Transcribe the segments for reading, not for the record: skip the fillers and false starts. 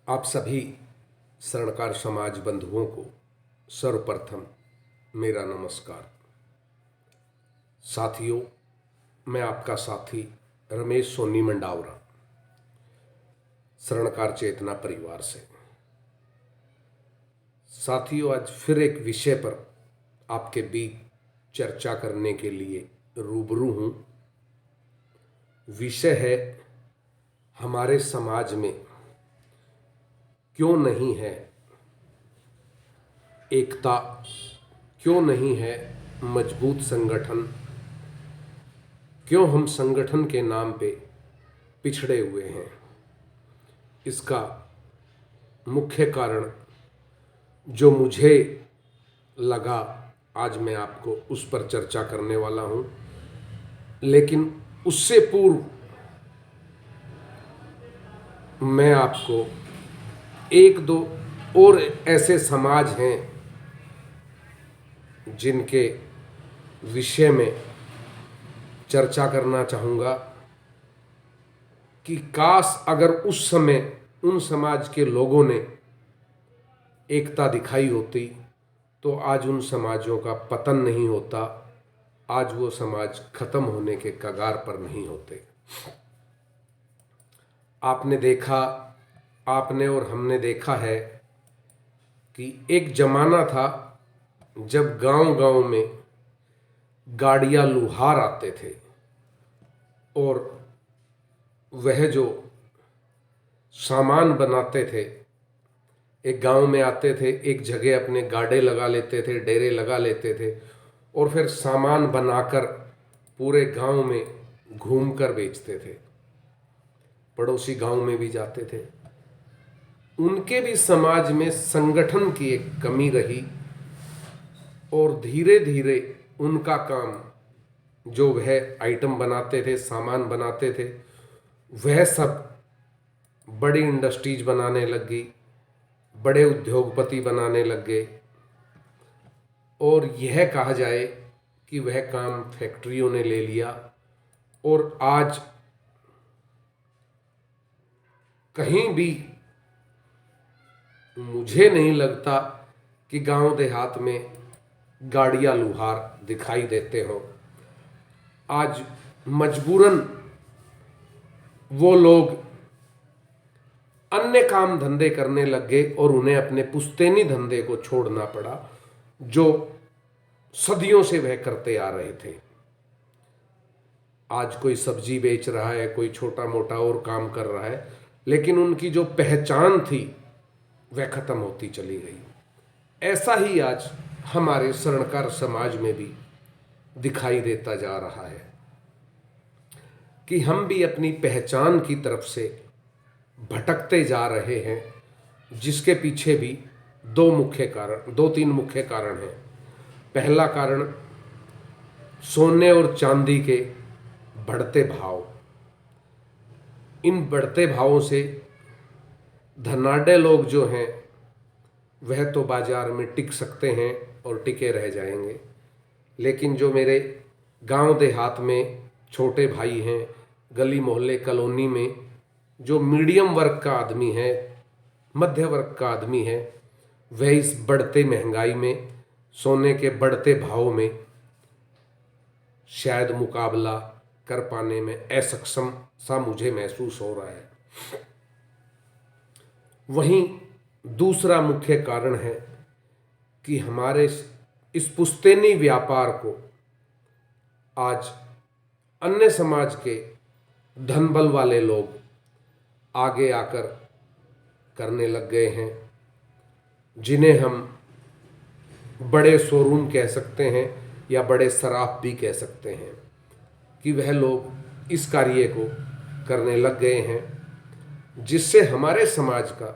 आप सभी स्वर्णकार समाज बंधुओं को सर्वप्रथम मेरा नमस्कार। साथियों, मैं आपका साथी रमेश सोनी मंडावरा, स्वर्णकार चेतना परिवार से। साथियों, आज फिर एक विषय पर आपके बीच चर्चा करने के लिए रूबरू हूँ। विषय है, हमारे समाज में क्यों नहीं है एकता, क्यों नहीं है मजबूत संगठन, क्यों हम संगठन के नाम पे पिछड़े हुए हैं। इसका मुख्य कारण जो मुझे लगा, आज मैं आपको उस पर चर्चा करने वाला हूँ। लेकिन उससे पूर्व मैं आपको एक दो और ऐसे समाज हैं जिनके विषय में चर्चा करना चाहूँगा कि काश अगर उस समय उन समाज के लोगों ने एकता दिखाई होती तो आज उन समाजों का पतन नहीं होता, आज वो समाज खत्म होने के कगार पर नहीं होते। आपने और हमने देखा है कि एक जमाना था जब गांव-गांव में गाड़ियां लुहार आते थे और वह जो सामान बनाते थे, एक गांव में आते थे, एक जगह अपने गाड़े लगा लेते थे, डेरे लगा लेते थे और फिर सामान बनाकर पूरे गांव में घूमकर बेचते थे, पड़ोसी गांव में भी जाते थे। उनके भी समाज में संगठन की एक कमी रही और धीरे धीरे उनका काम, जो वह आइटम बनाते थे, सामान बनाते थे, वह सब बड़ी इंडस्ट्रीज बनाने लग गई, बड़े उद्योगपति बनाने लग गए और यह कहा जाए कि वह काम फैक्ट्रियों ने ले लिया। और आज कहीं भी मुझे नहीं लगता कि गांव देहात में गाड़ियां लुहार दिखाई देते हो। आज मजबूरन वो लोग अन्य काम धंधे करने लग गए और उन्हें अपने पुश्तैनी धंधे को छोड़ना पड़ा जो सदियों से वह करते आ रहे थे। आज कोई सब्जी बेच रहा है, कोई छोटा मोटा और काम कर रहा है, लेकिन उनकी जो पहचान थी वह खत्म होती चली गई। ऐसा ही आज हमारे स्वर्णकार समाज में भी दिखाई देता जा रहा है कि हम भी अपनी पहचान की तरफ से भटकते जा रहे हैं, जिसके पीछे भी दो तीन मुख्य कारण हैं। पहला कारण सोने और चांदी के बढ़ते भाव। इन बढ़ते भावों से धनाढ्य लोग जो हैं वह तो बाजार में टिक सकते हैं और टिके रह जाएंगे, लेकिन जो मेरे गांव देहात में छोटे भाई हैं, गली मोहल्ले कॉलोनी में जो मीडियम वर्ग का आदमी है, मध्य वर्ग का आदमी है, वह इस बढ़ते महंगाई में, सोने के बढ़ते भाव में शायद मुकाबला कर पाने में असक्षम सा मुझे महसूस हो रहा है। वहीं दूसरा मुख्य कारण है कि हमारे इस पुश्तैनी व्यापार को आज अन्य समाज के धन बल वाले लोग आगे आकर करने लग गए हैं, जिन्हें हम बड़े शोरूम कह सकते हैं या बड़े सराफ भी कह सकते हैं, कि वह लोग इस कार्य को करने लग गए हैं, जिससे हमारे समाज का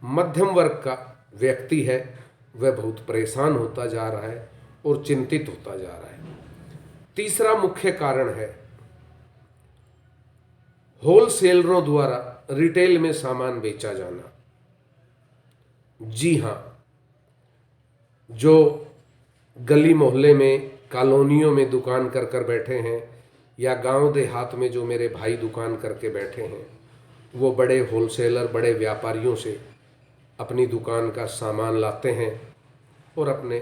मध्यम वर्ग का व्यक्ति है वह बहुत परेशान होता जा रहा है और चिंतित होता जा रहा है। तीसरा मुख्य कारण है होलसेलरों द्वारा रिटेल में सामान बेचा जाना। जी हाँ, जो गली मोहल्ले में, कॉलोनियों में दुकान कर बैठे हैं या गांव देहात में जो मेरे भाई दुकान करके बैठे हैं, वो बड़े होलसेलर, बड़े व्यापारियों से अपनी दुकान का सामान लाते हैं और अपने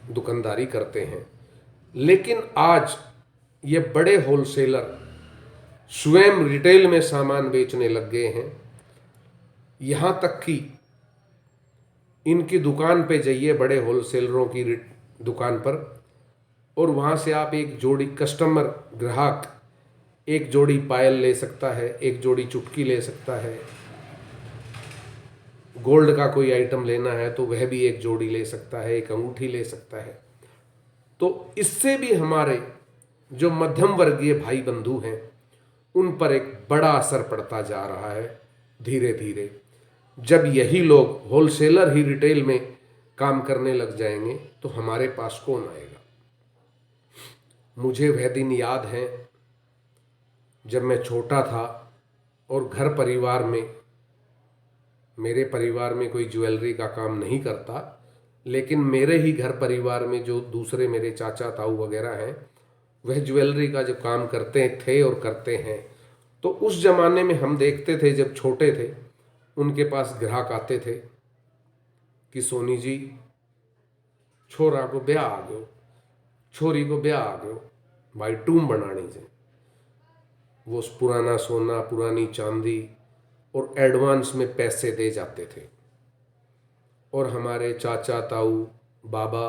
दुकानदारी करते हैं। लेकिन आज ये बड़े होलसेलर स्वयं रिटेल में सामान बेचने लग गए हैं। यहाँ तक कि इनकी दुकान पे जाइए, बड़े होलसेलरों की दुकान पर, और वहाँ से आप एक जोड़ी कस्टमर, ग्राहक एक जोड़ी पायल ले सकता है, एक जोड़ी चुटकी ले सकता है। गोल्ड का कोई आइटम लेना है तो वह भी एक जोड़ी ले सकता है, एक अंगूठी ले सकता है। तो इससे भी हमारे जो मध्यम वर्गीय भाई बंधु हैं उन पर एक बड़ा असर पड़ता जा रहा है धीरे धीरे। जब यही लोग होलसेलर ही रिटेल में काम करने लग जाएंगे तो हमारे पास कौन आएगा। मुझे वह दिन याद है जब मैं छोटा था और घर परिवार में, मेरे परिवार में कोई ज्वेलरी का काम नहीं करता, लेकिन मेरे ही घर परिवार में जो दूसरे मेरे चाचा ताऊ वगैरह हैं वह ज्वेलरी का जो काम करते थे और करते हैं। तो उस जमाने में हम देखते थे, जब छोटे थे उनके पास ग्राहक आते थे कि सोनी जी छोरा को ब्याह आ गयो, छोरी को ब्याह आ गयो, भाई टूम बनानी से। वो पुराना सोना, पुरानी चांदी और एडवांस में पैसे दे जाते थे। और हमारे चाचा ताऊ बाबा,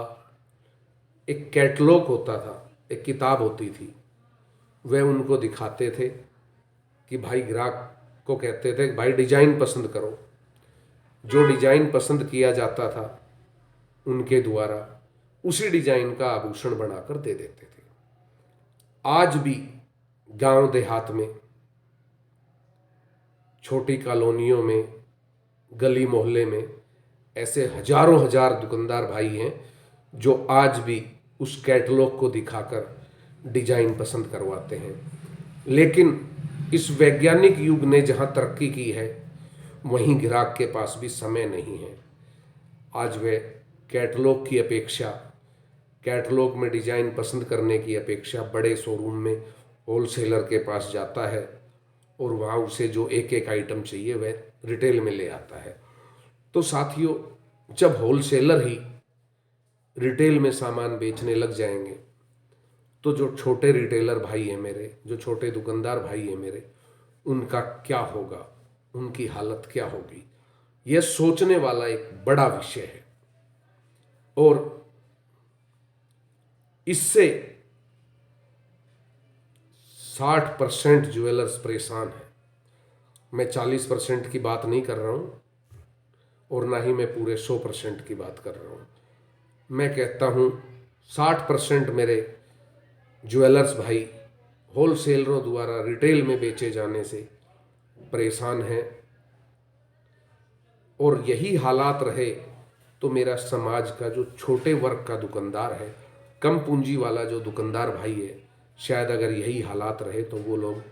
एक कैटलॉग होता था, एक किताब होती थी, वह उनको दिखाते थे कि भाई, ग्राहक को कहते थे भाई डिजाइन पसंद करो। जो डिजाइन पसंद किया जाता था उनके द्वारा उसी डिजाइन का आभूषण बनाकर दे देते थे। आज भी गांव देहात में, छोटी कॉलोनियों में, गली मोहल्ले में ऐसे हजारों हजार दुकानदार भाई हैं जो आज भी उस कैटलॉग को दिखाकर डिजाइन पसंद करवाते हैं। लेकिन इस वैज्ञानिक युग ने जहां तरक्की की है वहीं ग्राहक के पास भी समय नहीं है। आज वह कैटलॉग की अपेक्षा, कैटलॉग में डिजाइन पसंद करने की अपेक्षा बड़े शोरूम में होलसेलर के पास जाता है और वहाँ उसे जो एक एक आइटम चाहिए वह रिटेल में ले आता है। तो साथियों, जब होलसेलर ही रिटेल में सामान बेचने लग जाएंगे तो जो छोटे रिटेलर भाई हैं मेरे, जो छोटे दुकानदार भाई हैं मेरे, उनका क्या होगा, उनकी हालत क्या होगी, यह सोचने वाला एक बड़ा विषय है। और इससे 60% ज्वेलर्स परेशान हैं। मैं 40% की बात नहीं कर रहा हूँ और ना ही मैं पूरे 100% की बात कर रहा हूँ। मैं कहता हूँ 60% मेरे ज्वेलर्स भाई होलसेलरों द्वारा रिटेल में बेचे जाने से परेशान हैं। और यही हालात रहे तो मेरा समाज का जो छोटे वर्ग का दुकानदार है, कम पूंजी वाला जो दुकानदार भाई है, शायद अगर यही हालात रहे तो वो लोग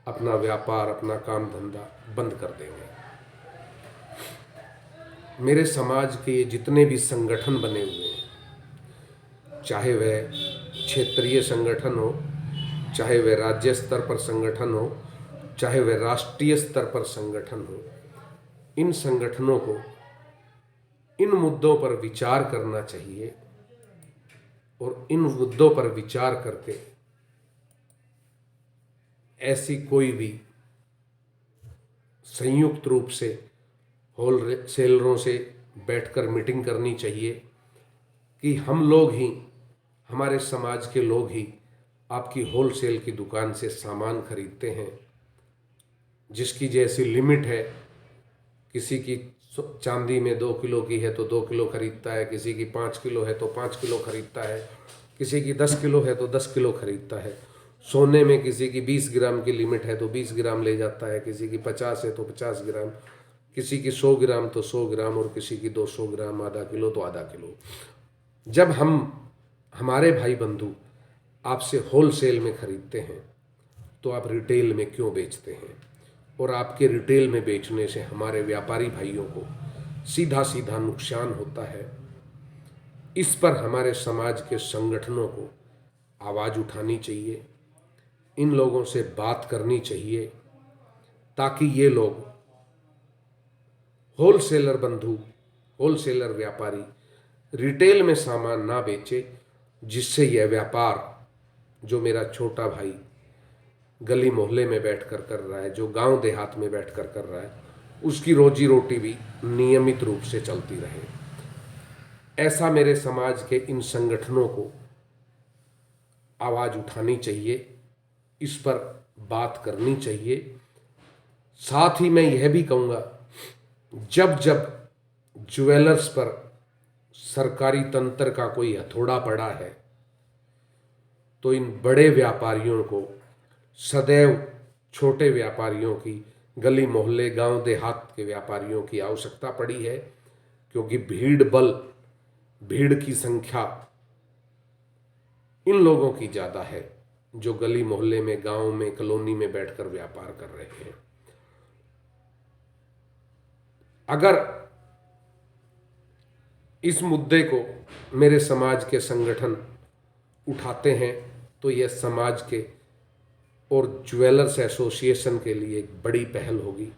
अपना व्यापार, अपना काम धंधा बंद कर देंगे। मेरे समाज के जितने भी संगठन बने हुए हैं, चाहे वह क्षेत्रीय संगठन हो, चाहे वह राज्य स्तर पर संगठन हो, चाहे वह राष्ट्रीय स्तर पर संगठन हो, इन संगठनों को इन मुद्दों पर विचार करना चाहिए और इन मुद्दों पर विचार करके ऐसी कोई भी संयुक्त रूप से होलसेलरों से बैठकर मीटिंग करनी चाहिए कि हम लोग ही, हमारे समाज के लोग ही आपकी होलसेल की दुकान से सामान खरीदते हैं, जिसकी जैसी लिमिट है। किसी की चांदी में 2 किलो की है तो 2 किलो खरीदता है, किसी की 5 किलो है तो 5 किलो खरीदता है, किसी की 10 किलो है तो 10 किलो खरीदता है। सोने में किसी की 20 ग्राम की लिमिट है तो 20 ग्राम ले जाता है, किसी की 50 है तो 50 ग्राम, किसी की 100 ग्राम तो 100 ग्राम और किसी की 200 ग्राम, आधा किलो तो आधा किलो। जब हमारे भाई बंधु आपसे होलसेल में खरीदते हैं तो आप रिटेल में क्यों बेचते हैं? और आपके रिटेल में बेचने से हमारे व्यापारी भाइयों को सीधा सीधा नुकसान होता है। इस पर हमारे समाज के संगठनों को आवाज़ उठानी चाहिए, इन लोगों से बात करनी चाहिए ताकि ये लोग होलसेलर बंधु, होलसेलर व्यापारी रिटेल में सामान ना बेचे, जिससे यह व्यापार जो मेरा छोटा भाई गली मोहल्ले में बैठकर कर रहा है, जो गांव देहात में बैठकर कर रहा है, उसकी रोजी रोटी भी नियमित रूप से चलती रहे। ऐसा मेरे समाज के इन संगठनों को आवाज़ उठानी चाहिए, इस पर बात करनी चाहिए। साथ ही मैं यह भी कहूँगा, जब जब ज्वेलर्स पर सरकारी तंत्र का कोई हथौड़ा पड़ा है, तो इन बड़े व्यापारियों को सदैव छोटे व्यापारियों की, गली मोहल्ले गांव देहात के व्यापारियों की आवश्यकता पड़ी है, क्योंकि भीड़ की संख्या इन लोगों की ज़्यादा है जो गली मोहल्ले में, गांव में, कॉलोनी में बैठकर व्यापार कर रहे हैं। अगर इस मुद्दे को मेरे समाज के संगठन उठाते हैं तो यह समाज के और ज्वेलर्स एसोसिएशन के लिए एक बड़ी पहल होगी,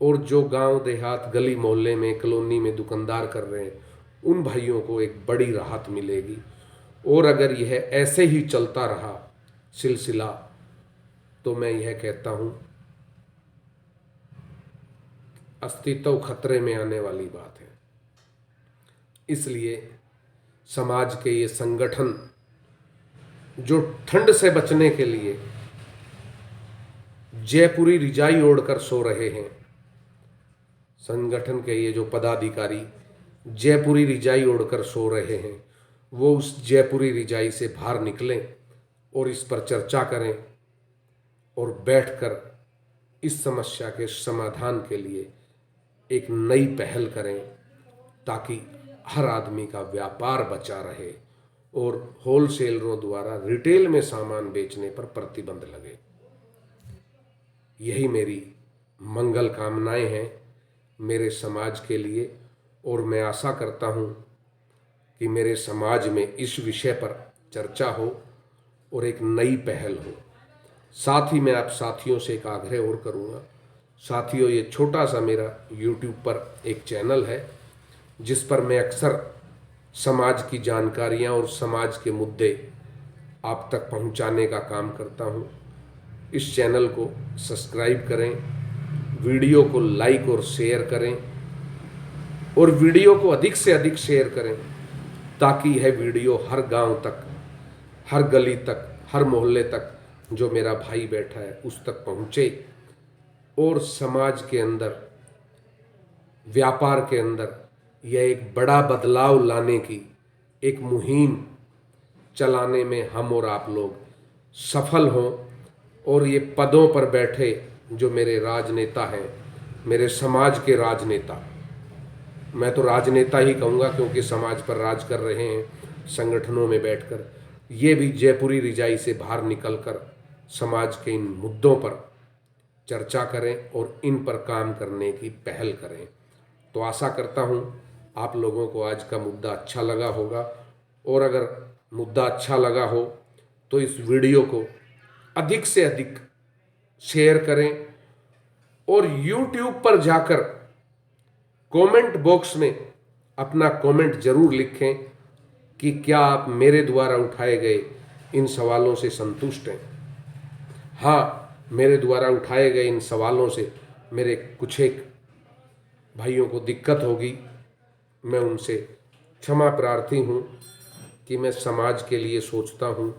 और जो गांव देहात, गली मोहल्ले में, कॉलोनी में दुकानदार कर रहे हैं, उन भाइयों को एक बड़ी राहत मिलेगी। और अगर यह ऐसे ही चलता रहा सिलसिला, तो मैं यह कहता हूं अस्तित्व खतरे में आने वाली बात है। इसलिए समाज के ये संगठन जो ठंड से बचने के लिए जयपुरी रिजाई ओढ़कर सो रहे हैं, संगठन के ये जो पदाधिकारी जयपुरी रिजाई ओढ़कर सो रहे हैं, वो उस जयपुरी रिजाई से बाहर निकलें और इस पर चर्चा करें और बैठकर इस समस्या के समाधान के लिए एक नई पहल करें, ताकि हर आदमी का व्यापार बचा रहे और होलसेलरों द्वारा रिटेल में सामान बेचने पर प्रतिबंध लगे। यही मेरी मंगल कामनाएं हैं मेरे समाज के लिए, और मैं आशा करता हूं कि मेरे समाज में इस विषय पर चर्चा हो और एक नई पहल हो। साथ ही मैं आप साथियों से एक आग्रह और करूंगा। साथियों, ये छोटा सा मेरा YouTube पर एक चैनल है जिस पर मैं अक्सर समाज की जानकारियां और समाज के मुद्दे आप तक पहुंचाने का काम करता हूं। इस चैनल को सब्सक्राइब करें, वीडियो को लाइक और शेयर करें, और वीडियो को अधिक से अधिक शेयर करें, ताकि यह वीडियो हर गांव तक, हर गली तक, हर मोहल्ले तक जो मेरा भाई बैठा है उस तक पहुंचे, और समाज के अंदर, व्यापार के अंदर यह एक बड़ा बदलाव लाने की एक मुहिम चलाने में हम और आप लोग सफल हों। और ये पदों पर बैठे जो मेरे राजनेता हैं, मेरे समाज के राजनेता, मैं तो राजनेता ही कहूँगा क्योंकि समाज पर राज कर रहे हैं संगठनों में बैठकर, ये भी जयपुरी रिजाई से बाहर निकलकर समाज के इन मुद्दों पर चर्चा करें और इन पर काम करने की पहल करें। तो आशा करता हूँ आप लोगों को आज का मुद्दा अच्छा लगा होगा, और अगर मुद्दा अच्छा लगा हो तो इस वीडियो को अधिक से अधिक शेयर करें, और YouTube पर जाकर कमेंट बॉक्स में अपना कमेंट जरूर लिखें कि क्या आप मेरे द्वारा उठाए गए इन सवालों से संतुष्ट हैं। हाँ, मेरे द्वारा उठाए गए इन सवालों से मेरे कुछ एक भाइयों को दिक्कत होगी, मैं उनसे क्षमा प्रार्थी हूँ कि मैं समाज के लिए सोचता हूँ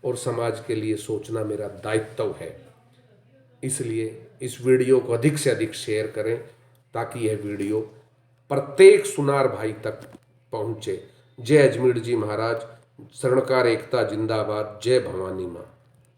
और समाज के लिए सोचना मेरा दायित्व है। इसलिए इस वीडियो को अधिक से अधिक शेयर करें, ताकि यह वीडियो प्रत्येक सुनार भाई तक पहुँचे। जय अजमेर जी महाराज, स्वर्णकार एकता जिंदाबाद, जय भवानी माँ।